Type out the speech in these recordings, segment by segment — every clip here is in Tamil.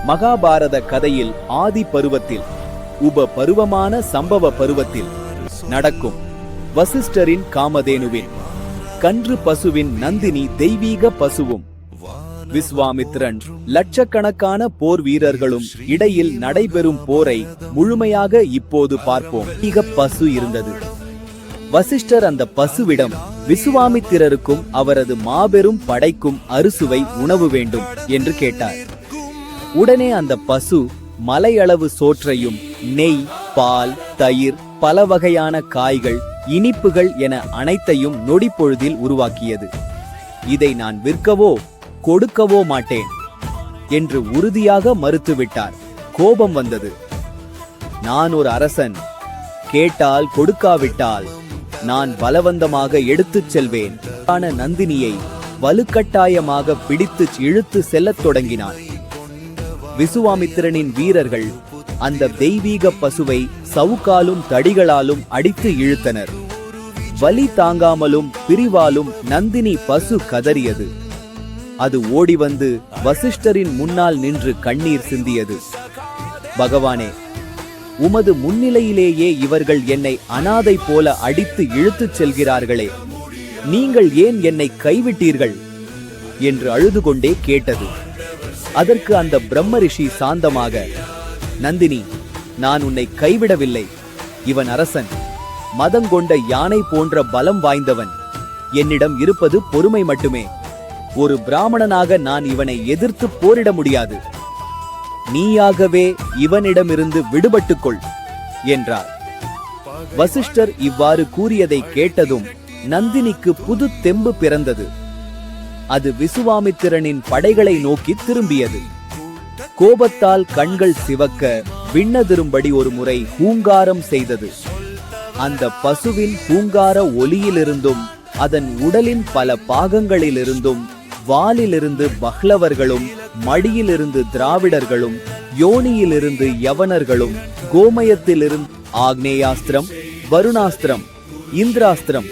மகாபாரத கதையில் ஆதி பருவத்தில் உப பருவமான சம்பவ பருவத்தில் நடக்கும் வசிஷ்டரின் காமதேனுவின் கன்று பசுவின் நந்தினி தெய்வீக பசுவும் விஸ்வாமித்ரன் லட்சக்கணக்கான போர் வீரர்களும் இடையில் நடைபெறும் போரை முழுமையாக இப்போது பார்ப்போம். பசு இருந்தது. வசிஷ்டர் அந்த பசுவிடம் விசுவாமித்திரருக்கும் அவரது மாபெரும் படைக்கும் அறுசுவை உணவு வேண்டும் என்று கேட்டார். உடனே அந்த பசு மலையளவு சோற்றையும் நெய், பால், தயிர், பல வகையான காய்கள், இனிப்புகள் என அனைத்தையும் நொடிப்பொழுதில் உருவாக்கியது. இதை நான் விற்கவோ கொடுக்கவோ மாட்டேன் என்று உறுதியாக மறுத்துவிட்டார். கோபம் வந்தது. நான் ஒரு அரசன், கேட்டால் கொடுக்காவிட்டால் நான் பலவந்தமாக எடுத்துச் செல்வேன். நந்தினியை வலுக்கட்டாயமாக பிடித்து இழுத்து செல்லத் தொடங்கினான். விசுவாமித்திரனின் வீரர்கள் அந்த தெய்வீக பசுவை சவுக்காலும் தடிகளாலும் அடித்து இழுத்தனர். வலி தாங்காமலும் பிரிவாலும் நந்தினி பசு கதறியது. அது ஓடி வந்து வசிஷ்டரின் முன்னால் நின்று கண்ணீர் சிந்தியது. பகவானே, உமது முன்னிலையிலேயே இவர்கள் என்னை அனாதை போல அடித்து இழுத்துச் செல்கிறார்களே, நீங்கள் ஏன் என்னை கைவிட்டீர்கள் என்று அழுது கொண்டே கேட்டது. அதற்கு அந்த பிரம்ம ரிஷி சாந்தமாக, நந்தினி, நான் உன்னை கைவிடவில்லை. இவன் அரசன், மதங்கொண்ட யானை போன்ற பலம் வாய்ந்தவன். என்னிடம் இருப்பது பொறுமை மட்டுமே. ஒரு பிராமணனாக நான் இவனை எதிர்த்து போரிட முடியாது. நீயாகவே இவனிடமிருந்து விடுபட்டுக்கொள் என்றார். வசிஷ்டர் இவ்வாறு கூறியதை கேட்டதும் நந்தினிக்கு புது தெம்பு பிறந்தது. அது விசுவாமித்திரனின் படைகளை நோக்கி திரும்பியது. கோபத்தால் கண்கள் சிவக்க விண்ணதிரும்படி ஒரு முறை ஹூங்காரம் செய்தது. அந்த பசுவின் ஹூங்கார ஒலியிலிருந்தும் அதன் உடலின் பல பாகங்களிலிருந்தும், வாலிலிருந்து பஹ்லவர்களும், மடியிலிருந்து திராவிடர்களும், யோனியிலிருந்து யவனர்களும், கோமயத்திலிருந்து ஆக்னேயாஸ்திரம், வருணாஸ்திரம், இந்திராஸ்திரம்,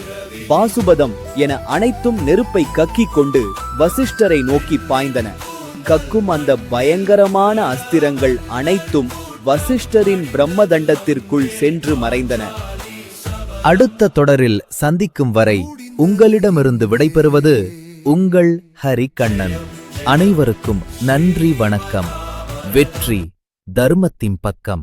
பாசுபதம் என அனைத்தும் நெருப்பை கக்கிக் கொண்டு வசிஷ்டரை நோக்கி பாய்ந்தன. கக்கும் அந்த பயங்கரமான அஸ்திரங்கள் அனைத்தும் வசிஷ்டரின் பிரம்மதண்டத்திற்குள் சென்று மறைந்தன. அடுத்த தொடரில் சந்திக்கும் வரை உங்களிடமிருந்து விடைபெறுவது உங்கள் ஹரி கண்ணன். அனைவருக்கும் நன்றி, வணக்கம். வெற்றி தர்மத்தின் பக்கம்.